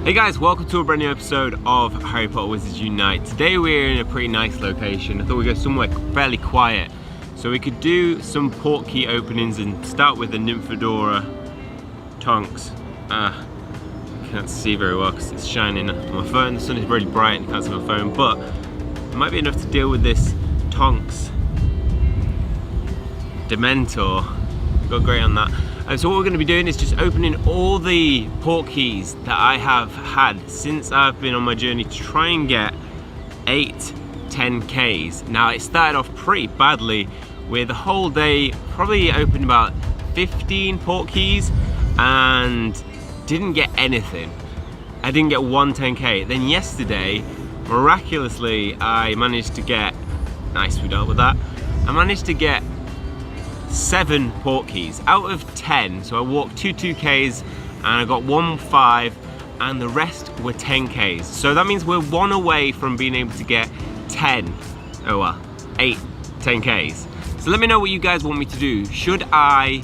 Hey guys, welcome to a brand new episode of Harry Potter Wizards Unite. Today we're in a pretty nice location. I thought we'd go somewhere fairly quiet so we could do some Portkey openings and start with the Nymphadora Tonks. I can't see very well because it's shining on my phone. The sun is really bright and you can't see my phone, but it might be enough to deal with this Tonks Dementor. Got great on that. So what we're going to be doing is just opening all the Portkeys that I have had since I've been on my journey to try and get 8 10Ks. Now it started off pretty badly with the whole day, probably opened about 15 Portkeys and didn't get anything. I didn't get one 10K. Then yesterday, miraculously, I managed to get, nice we dealt with that, I managed to get 7 Portkeys out of 10. So I walked 2 2Ks and I got 1 5 and the rest were 10Ks. So that means we're 1 away from being able to get 8 10Ks. So let me know what you guys want me to do. Should I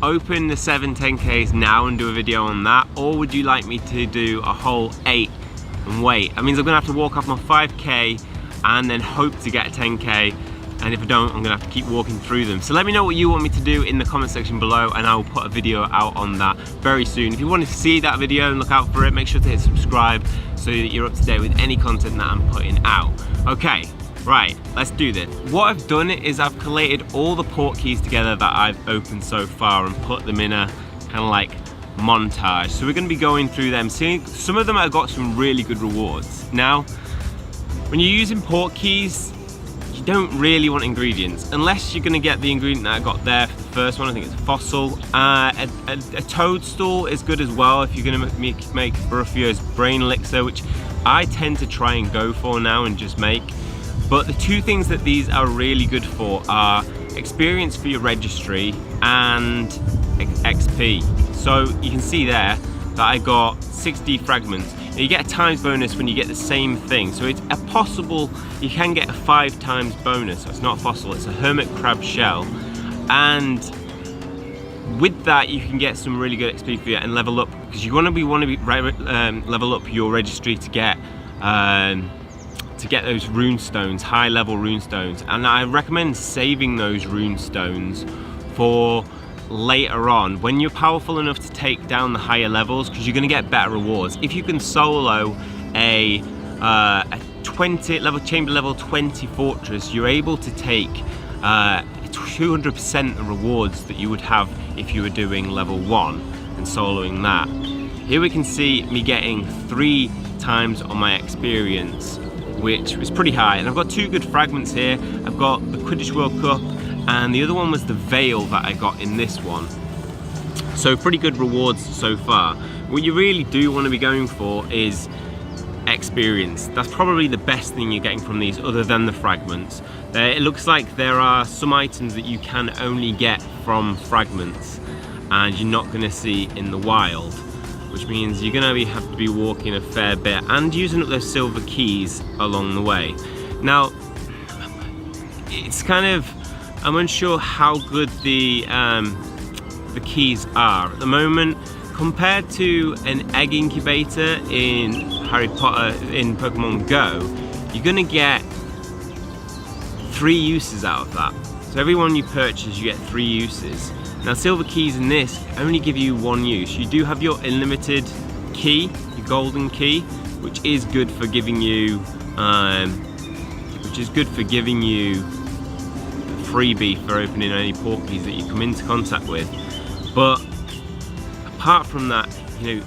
open the 7 10Ks now and do a video on that, or would you like me to do a whole 8 and wait? That means I'm gonna have to walk off my 5K and then hope to get a 10K. And if I don't, I'm gonna have to keep walking through them. So let me know what you want me to do in the comment section below and I will put a video out on that very soon. If you want to see that video and look out for it, make sure to hit subscribe so that you're up to date with any content that I'm putting out. Okay, right, let's do this. What I've done is I've collated all the Portkeys together that I've opened so far and put them in a kind of like montage. So we're gonna be going through them, seeing some of them have got some really good rewards. Now, when you're using Portkeys, you don't really want ingredients unless you're going to get the ingredient that I got there for the first one. I think it's a fossil. A toadstool is good as well if you're going to make Rufio's brain elixir, which I tend to try and go for now and just make. But the 2 things that these are really good for are experience for your registry and XP. So you can see there that I got 60 fragments. Now you get a times bonus when you get the same thing, so it's a possible you can get a 5 times bonus. So it's not a fossil, it's a hermit crab shell, and with that you can get some really good XP for you and level up, because you want to level up your registry to get those rune stones, high level rune stones, and I recommend saving those rune stones for later on when you're powerful enough to take down the higher levels, because you're going to get better rewards. If you can solo a 20 level chamber level 20 fortress, you're able to take 200% the rewards that you would have if you were doing level 1 and soloing that. Here we can see me getting 3 times on my experience, which was pretty high, and I've got 2 good fragments here. I've got the Quidditch World Cup and the other one was the veil that I got in this one. So pretty good rewards so far. What you really do want to be going for is experience. That's probably the best thing you're getting from these other than the fragments. It looks like there are some items that you can only get from fragments and you're not going to see in the wild, which means you're going to have to be walking a fair bit and using up those silver keys along the way. Now, it's kind of, I'm unsure how good the keys are at the moment compared to an egg incubator in Harry Potter in Pokemon Go. You're gonna get 3 uses out of that. So every one you purchase, you get 3 uses. Now silver keys in this only give you 1 use. You do have your unlimited key, your golden key, which is good for giving you, freebie for opening any Portkeys that you come into contact with. But apart from that, you know,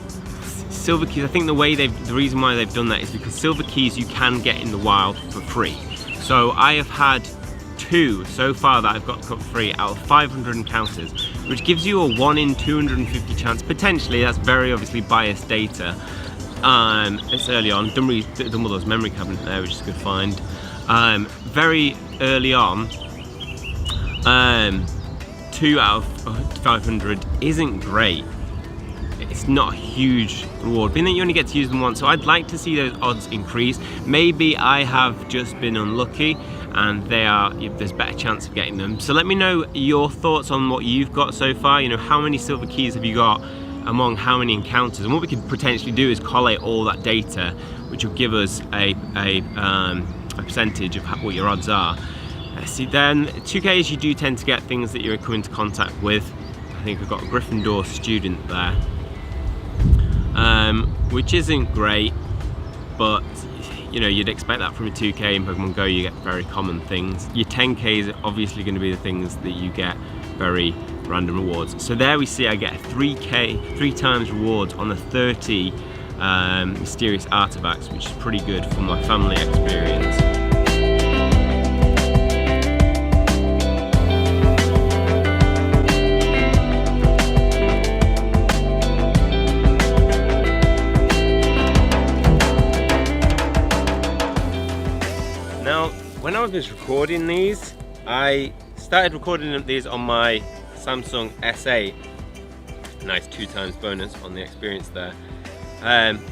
silver keys, I think the reason why they've done that is because silver keys you can get in the wild for free. So I have had 2 so far that I've got for free out of 500 encounters, which gives you a 1 in 250 chance, potentially. That's very obviously biased data. It's early on. Dumbledore's memory cabinet there, which is a good find. Very early on. 2 out of 500 isn't great. It's not a huge reward, being that you only get to use them once, so I'd like to see those odds increase. Maybe I have just been unlucky and there's better chance of getting them. So let me know your thoughts on what you've got so far. You know, how many silver keys have you got among how many encounters. And what we could potentially do is collate all that data, which will give us a percentage of what your odds are. See, then 2Ks you do tend to get things that you're coming into contact with. I think we've got a Gryffindor student there, which isn't great, but you know, you'd expect that from a 2K. In Pokemon Go you get very common things. Your 10Ks are obviously going to be the things that you get very random rewards. So there we see I get a 3K, 3 times rewards on the 30 mysterious artifacts, which is pretty good for my family experience. Now, when I was recording these, I started recording these on my Samsung S8. Nice 2 times bonus on the experience there.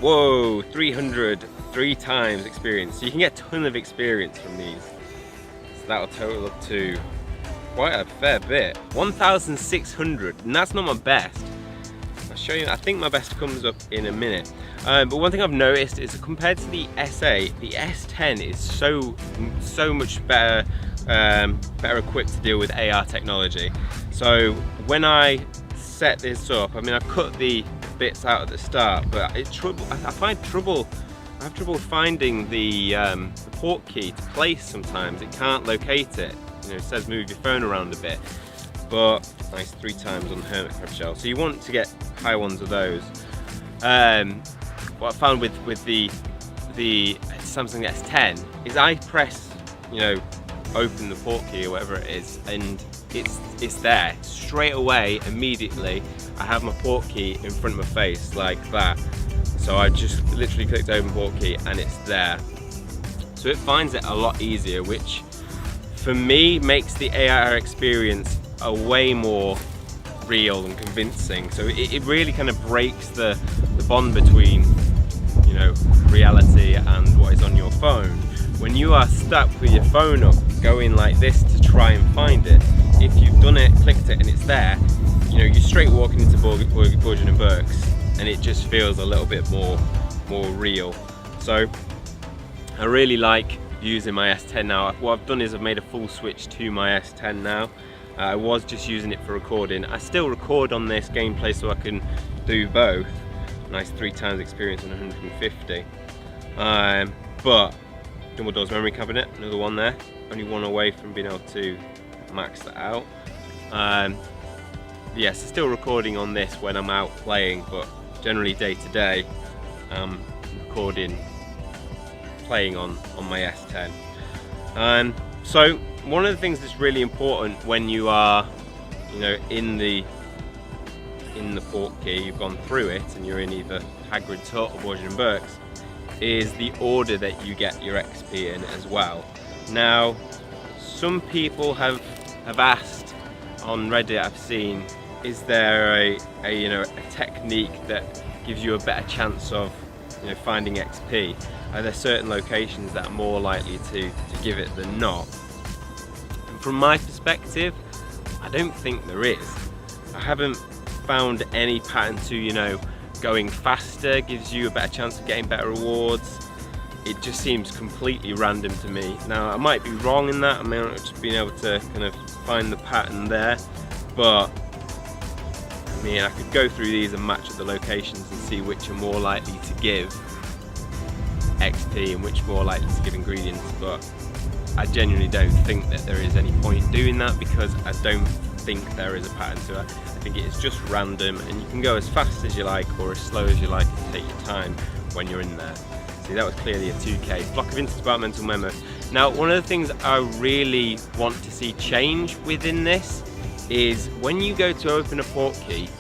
Whoa, 303 times experience. So you can get a ton of experience from these. So that'll total up to quite a fair bit. 1,600, and that's not my best. I'll show you, I think my best comes up in a minute. But one thing I've noticed is that compared to the S8, the S10 is so much better, better equipped to deal with AR technology. So when I set this up, I mean, I cut the bits out at the start, but I have trouble finding the Portkey to place sometimes. It can't locate it. You know, it says move your phone around a bit. But nice 3 times on Hermit Crab Shell. So you want to get high ones of those. What I found with the Samsung S10 is I press, you know, open the Portkey or whatever it is, and it's there straight away. Immediately I have my Portkey in front of my face like that. So I just literally clicked open Portkey and it's there. So it finds it a lot easier, which for me makes the AR experience a way more real and convincing. So it really kind of breaks the bond between, you know, reality and what is on your phone. When you are stuck with your phone up, going like this to try and find it, if you've done it, clicked it, and it's there, you know, you're straight walking into Borgin and Burke's, and it just feels a little bit more real. So I really like using my S10 now. What I've done is I've made a full switch to my S10 now. I was just using it for recording. I still record on this gameplay so I can do both. Nice 3 times experience on 150. But Dumbledore's memory cabinet, another one there. Only one away from being able to max that out. Yes, still recording on this when I'm out playing, but generally day to day, recording, playing on my S10. So one of the things that's really important when you are, you know, in the Portkey, you've gone through it and you're in either Hagrid's Hut or Borgin and Burke's, is the order that you get your XP in as well. Now, some people have asked on Reddit, I've seen, is there a technique that gives you a better chance of, you know, finding XP? Are there certain locations that are more likely to give it than not? And from my perspective, I don't think there is. I haven't found any pattern to, you know, going faster gives you a better chance of getting better rewards. It just seems completely random to me. Now, I might be wrong in that. I may not just been able to kind of find the pattern there, but I mean, I could go through these and match up the locations and see which are more likely to give XP and which are more likely to give ingredients, but I genuinely don't think that there is any point in doing that, because I don't think there is a pattern to it. I think it is just random, and you can go as fast as you like or as slow as you like and take your time when you're in there. See, that was clearly a 2K. Block of interdepartmental memos. Now, one of the things I really want to see change within this is when you go to open a Portkey,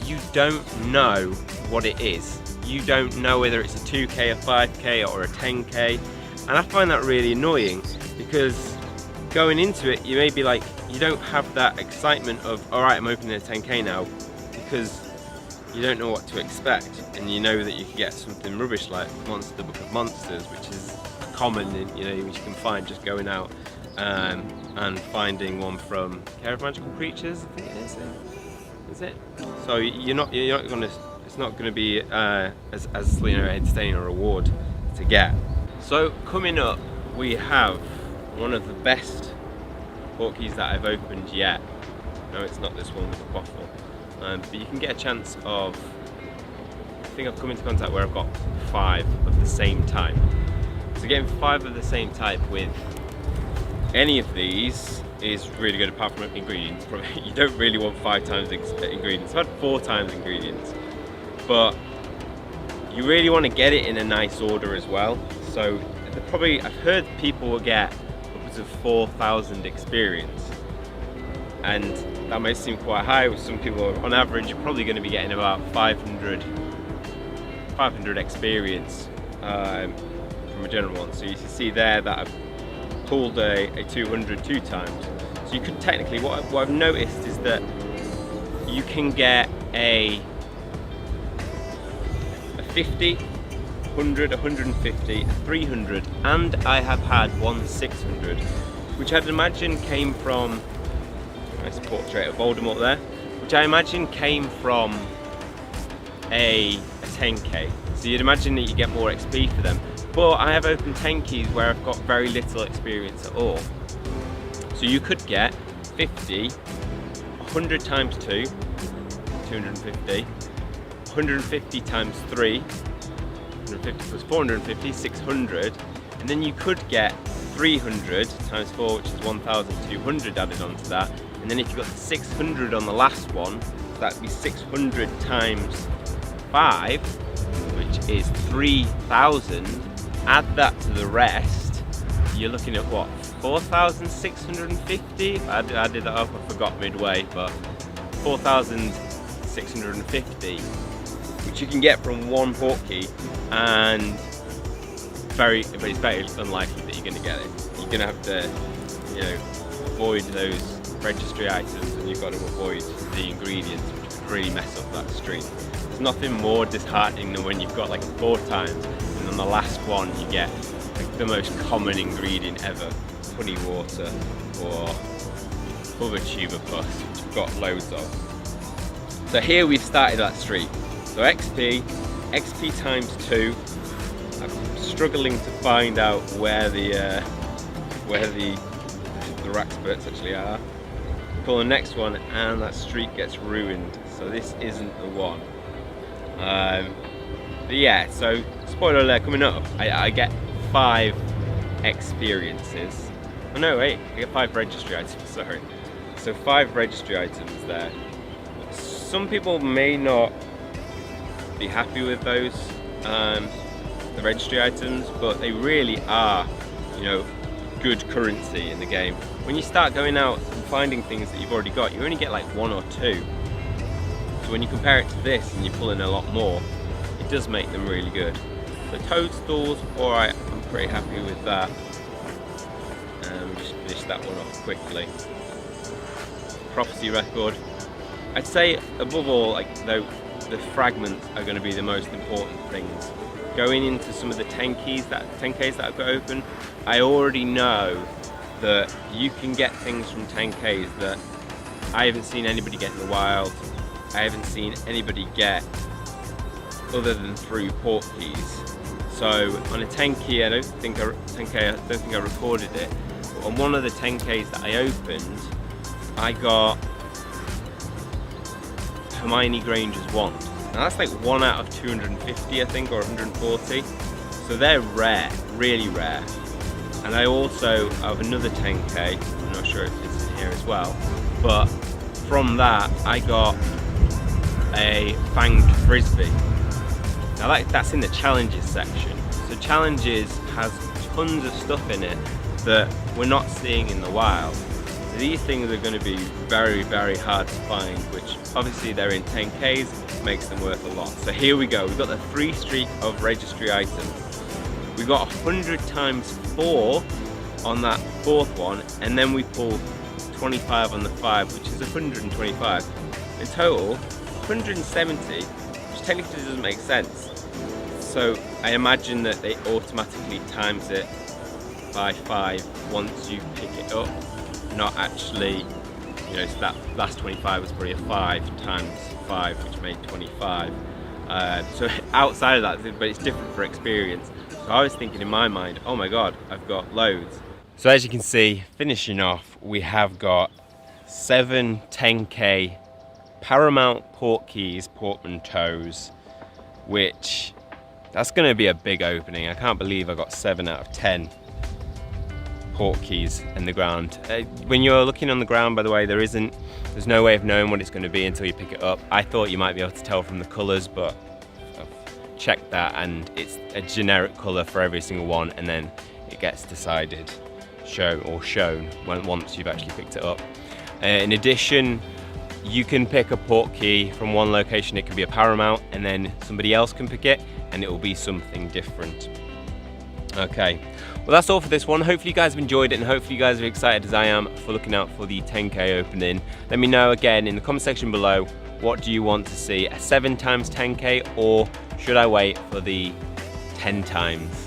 you don't know what it is. You don't know whether it's a 2K, a 5K or a 10K, and I find that really annoying, because going into it, you may be like, you don't have that excitement of, all right, I'm opening a 10K now, because you don't know what to expect, and you know that you can get something rubbish like the Book of Monsters, which is common, you know, which you can find just going out and finding one from Care of Magical Creatures, I think it is. That's it. So you're not gonna. It's not gonna be as you know, entertaining a reward to get. So coming up, we have one of the best Portkeys that I've opened yet. No, it's not this one with the bottle. But you can get a chance of. I think I've come into contact where I've got 5 of the same type. So getting 5 of the same type with any of these is really good, apart from ingredients. You don't really want 5 times ingredients. I've had 4 times ingredients, but you really want to get it in a nice order as well. So I've heard people will get upwards of 4,000 experience, and that might seem quite high. With some people, on average, you're probably going to be getting about 500 experience from a general one. So you can see there that I've pulled a 200 2 times. So you could technically, what I've noticed is that you can get a 50, 100, 150, 300, and I have had one 600, which I'd imagine came from, nice portrait of Voldemort there, which I imagine came from a 10k. So you'd imagine that you get more XP for them. But I have opened 10 keys where I've got very little experience at all. So you could get 50, 100 times 2, 250, 150 times 3, 150 plus 450, 600, and then you could get 300 times 4, which is 1,200 added onto that, and then if you got 600 on the last one, so that'd be 600 times 5, which is 3,000. Add that to the rest, you're looking at what, 4,650? I did that up, I forgot midway, but 4,650, which you can get from one Portkey, and but it's very unlikely that you're going to get it. You're going to have to, you know, avoid those registry items, and you've got to avoid the ingredients, which could really mess up that streak. There's nothing more disheartening than when you've got like 4 times, and on the last one you get like the most common ingredient ever, honey water or other tuber puss, which we've got loads of. So here we've started that streak. So XP times 2. I'm struggling to find out where the Raxperts actually are. Pull the next one, and that streak gets ruined. So this isn't the one. But yeah, so spoiler alert coming up. I get 5 experiences. Oh no, wait, I get 5 registry items. Sorry. So 5 registry items there. Some people may not be happy with those, the registry items, but they really are, you know, good currency in the game. When you start going out and finding things that you've already got, you only get like 1 or 2. So when you compare it to this and you pull in a lot more, it does make them really good. The toadstools, alright, I'm pretty happy with that. Just finish that one off quickly. Prophecy record. I'd say above all, like the fragments are going to be the most important things. Going into some of the 10Ks that I've got open, I already know that you can get things from 10Ks that I haven't seen anybody get in the wild. I haven't seen anybody get other than through Portkeys. So on a 10K, I don't think I recorded it. But on one of the 10Ks that I opened, I got Hermione Granger's wand. Now that's like 1 out of 250, I think, or 140. So they're rare, really rare. And I also have another 10K, I'm not sure if it's in here as well, but from that I got a fanged frisbee. Now that's in the challenges section. So challenges has tons of stuff in it that we're not seeing in the wild. So these things are going to be very, very hard to find, which obviously they're in 10Ks, makes them worth a lot. So here we go, we've got the 3 streak of registry items. We've got 100 times 4 on that 4th one, and then we pull 25 on the 5, which is 125. In total, 170, which technically doesn't make sense. So I imagine that they automatically times it by 5 once you pick it up, not actually You know, so that last 25 was probably a 5 times 5, which made 25. So outside of that, but it's different for experience. So I was thinking in my mind, oh my god, I've got loads. So as you can see, finishing off, we have got 7 10k Paramount Portkeys Portmanteaus, which that's going to be a big opening. I can't believe I got 7 out of 10 Portkeys in the ground. When you're looking on the ground, by the way, there's no way of knowing what it's going to be until you pick it up. I thought you might be able to tell from the colours, but I've checked that and it's a generic colour for every single one, and then it gets decided, shown once you've actually picked it up. In addition, you can pick a Portkey from one location. It can be a Paramount, and then somebody else can pick it and it will be something different. Okay, well that's all for this one. Hopefully you guys have enjoyed it, and hopefully you guys are excited as I am for looking out for the 10k opening. Let me know again in the comment section below, what do you want to see, a 7 times 10k, or should I wait for the 10 times?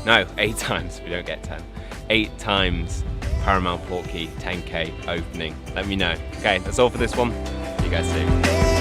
No, 8 times, we don't get 10. 8 times Paramount Portkey 10k opening. Let me know. Okay, that's all for this one. See you guys soon.